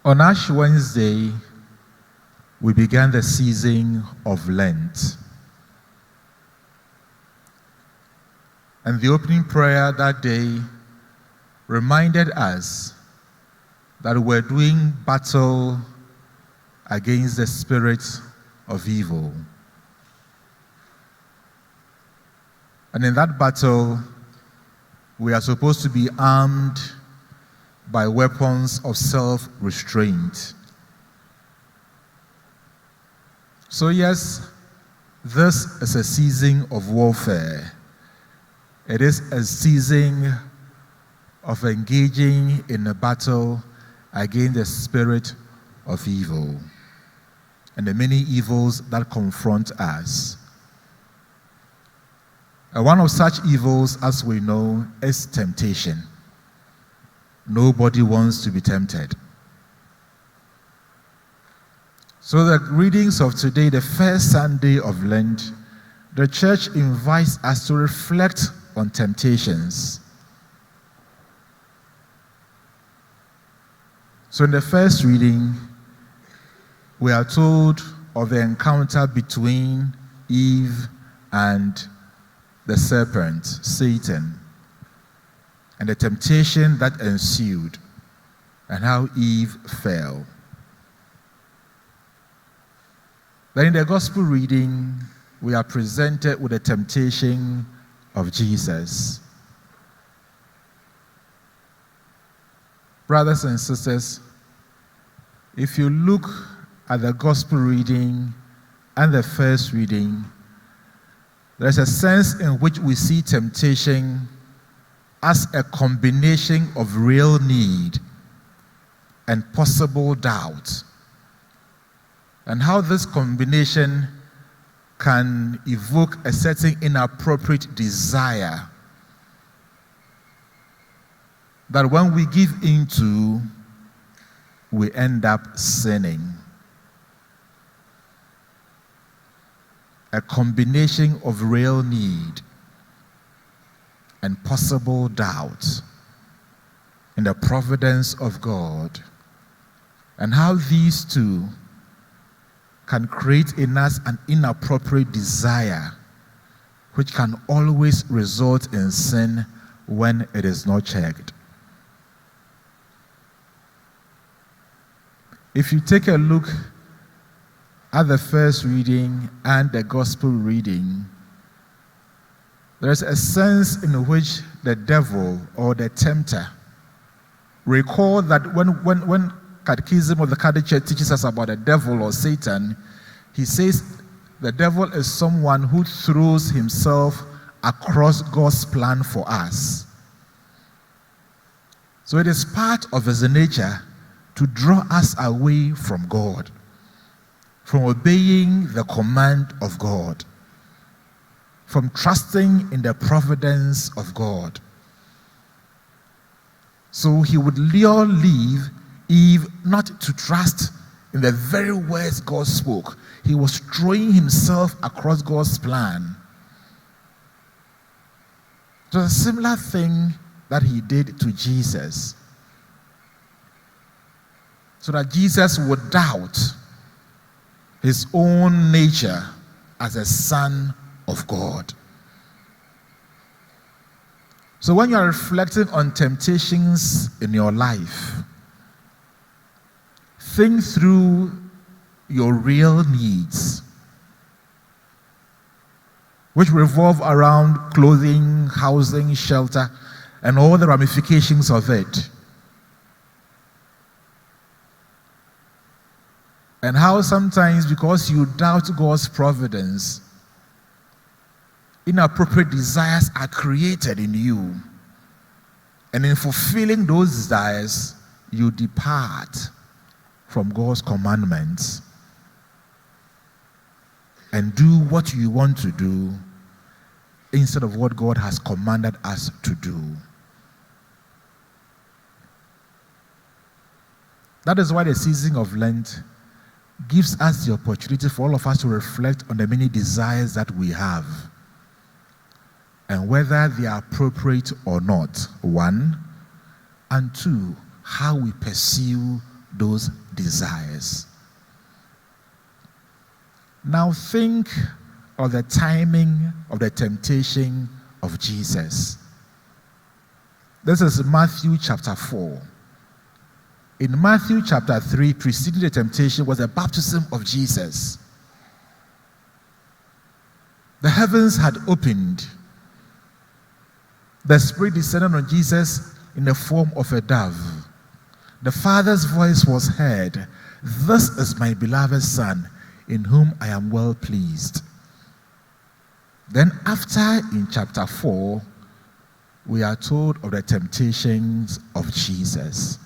On Ash Wednesday, we began the season of Lent. And the opening prayer that day reminded us that we're doing battle against the spirit of evil. And in that battle, we are supposed to be armed by weapons of self-restraint. So yes, this is a season of warfare. It is a season of engaging in a battle against the spirit of evil and the many evils that confront us. And one of such evils, as we know, is temptation. Nobody wants to be tempted. So the readings of today, the first Sunday of Lent, the church invites us to reflect on temptations. So in the first reading, we are told of the encounter between Eve and the serpent, Satan, and the temptation that ensued, and how Eve fell. Then in the gospel reading, we are presented with the temptation of Jesus. Brothers and sisters, if you look at the gospel reading and the first reading, there's a sense in which we see temptation as a combination of real need and possible doubt, and how this combination can evoke a certain inappropriate desire that when we give into, we end up sinning. A combination of real need and possible doubt in the providence of God, and how these two can create in us an inappropriate desire which can always result in sin when it is not checked. If you take a look at the first reading and the gospel reading, there's a sense in which the devil or the tempter, recall that when Catechism of the Catholic Church teaches us about the devil or Satan, he says the devil is someone who throws himself across God's plan for us. So it is part of his nature to draw us away from God, from obeying the command of God, from trusting in the providence of God. So he would lure Eve not to trust in the very words God spoke. He was throwing himself across God's plan. It was a similar thing that he did to Jesus, so that Jesus would doubt his own nature as a son of God. So when you are reflecting on temptations in your life, think through your real needs, which revolve around clothing, housing, shelter, and all the ramifications of it. And how sometimes, because you doubt God's providence, inappropriate desires are created in you. And in fulfilling those desires, you depart from God's commandments and do what you want to do instead of what God has commanded us to do. That is why the season of Lent gives us the opportunity for all of us to reflect on the many desires that we have and whether they are appropriate or not, one, and two, how we pursue those desires. Now think of the timing of the temptation of Jesus. This is Matthew chapter 4. In Matthew chapter 3, preceding the temptation was the baptism of Jesus. The heavens had opened. The Spirit descended on Jesus in the form of a dove. The Father's voice was heard. This is my beloved Son, in whom I am well pleased. Then after, in chapter 4, we are told of the temptations of Jesus.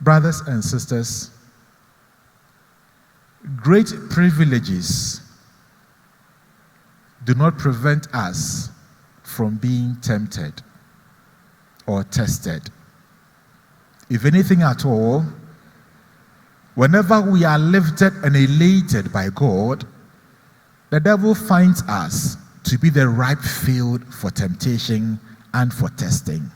Brothers and sisters, great privileges do not prevent us from being tempted or tested. If anything at all, whenever we are lifted and elated by God, the devil finds us to be the ripe field for temptation and for testing.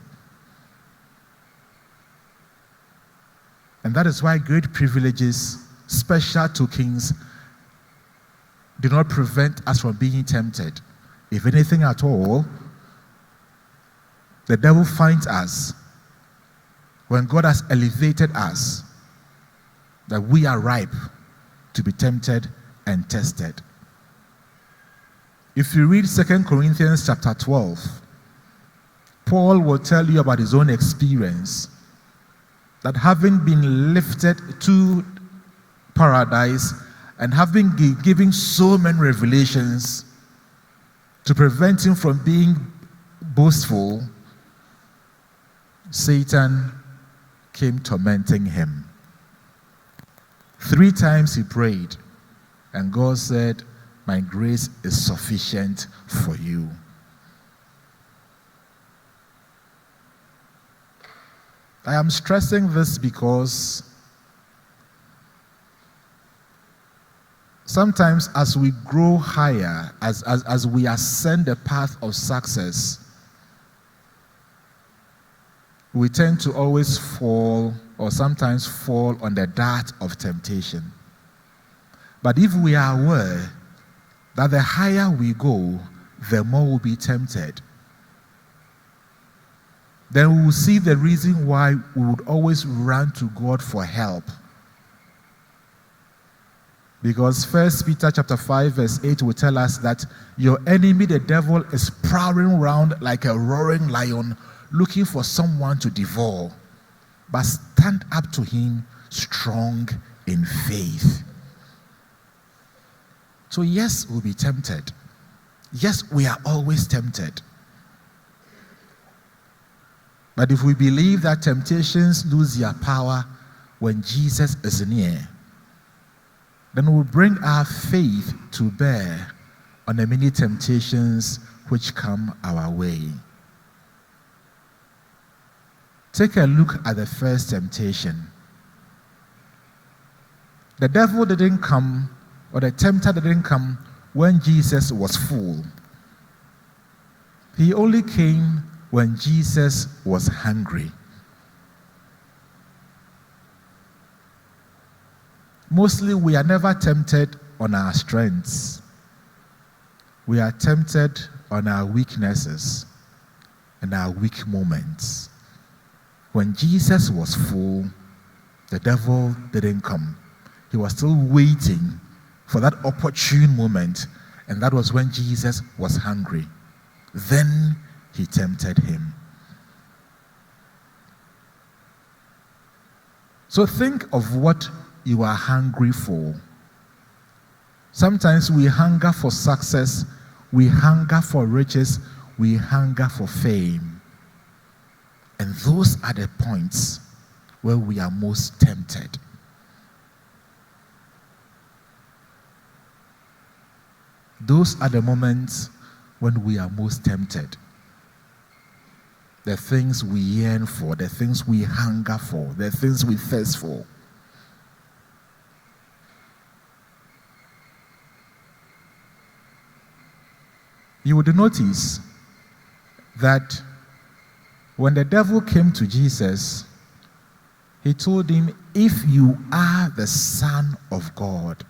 And that is why great privileges, special tokens, do not prevent us from being tempted. If anything at all, the devil finds us when God has elevated us that we are ripe to be tempted and tested. If you read 2 Corinthians chapter 12, Paul will tell you about his own experience, that having been lifted to paradise and having given so many revelations to prevent him from being boastful, Satan came tormenting him. 3 times he prayed, and God said, "My grace is sufficient for you." I am stressing this because sometimes as we grow higher, as we ascend the path of success, we tend to always fall, or sometimes fall on the dart of temptation. But if we are aware that the higher we go, the more we'll be tempted, then we will see the reason why we would always run to God for help. Because 1 Peter chapter 5 verse 8 will tell us that your enemy, the devil, is prowling around like a roaring lion, looking for someone to devour. But stand up to him strong in faith. So yes, we'll be tempted. Yes, we are always tempted. But if we believe that temptations lose their power when Jesus is near, then we'll bring our faith to bear on the many temptations which come our way. Take a look at the first temptation. The devil didn't come, or the tempter didn't come when Jesus was full. He only came when Jesus was hungry. Mostly we are never tempted on our strengths. We are tempted on our weaknesses and our weak moments. When Jesus was full, the devil didn't come. He was still waiting for that opportune moment, and that was when Jesus was hungry. Then he tempted him. So think of what you are hungry for. Sometimes we hunger for success, we hunger for riches, we hunger for fame. And those are the points where we are most tempted. Those are the moments when we are most tempted. The things we yearn for, the things we hunger for, the things we thirst for. You would notice that when the devil came to Jesus, He told him, if you are the Son of God.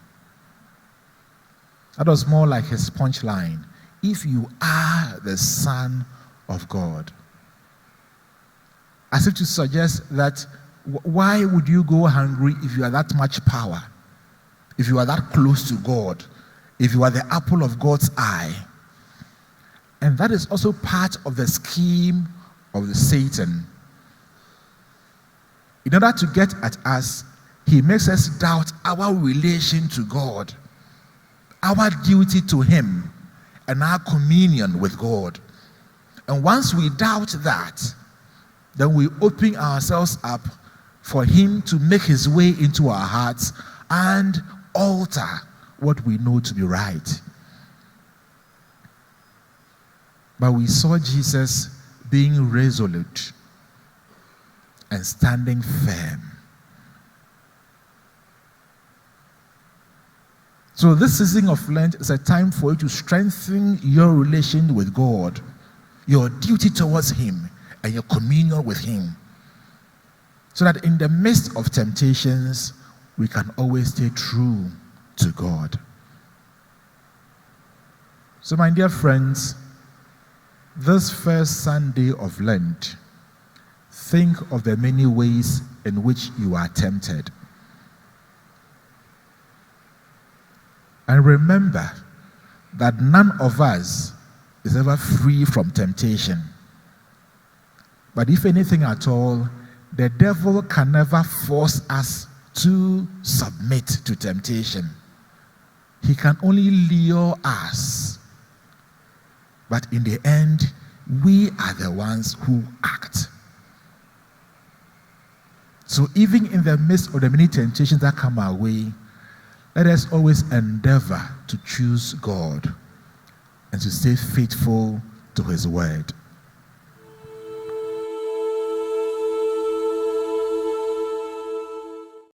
That was more like his punchline. If you are the Son of God. As if to suggest that why would you go hungry if you are that much power? If you are that close to God? If you are the apple of God's eye? And that is also part of the scheme of the Satan. In order to get at us, he makes us doubt our relation to God, our duty to him, and our communion with God. And once we doubt that, then we open ourselves up for him to make his way into our hearts and alter what we know to be right. But we saw Jesus being resolute and standing firm. So this season of Lent is a time for you to strengthen your relation with God, your duty towards him, and your communion with him, so that in the midst of temptations, we can always stay true to God. So my dear friends, this first Sunday of Lent, think of the many ways in which you are tempted. And remember that none of us is ever free from temptation. But if anything at all, the devil can never force us to submit to temptation. He can only lure us. But in the end, we are the ones who act. So even in the midst of the many temptations that come our way, let us always endeavor to choose God and to stay faithful to his word.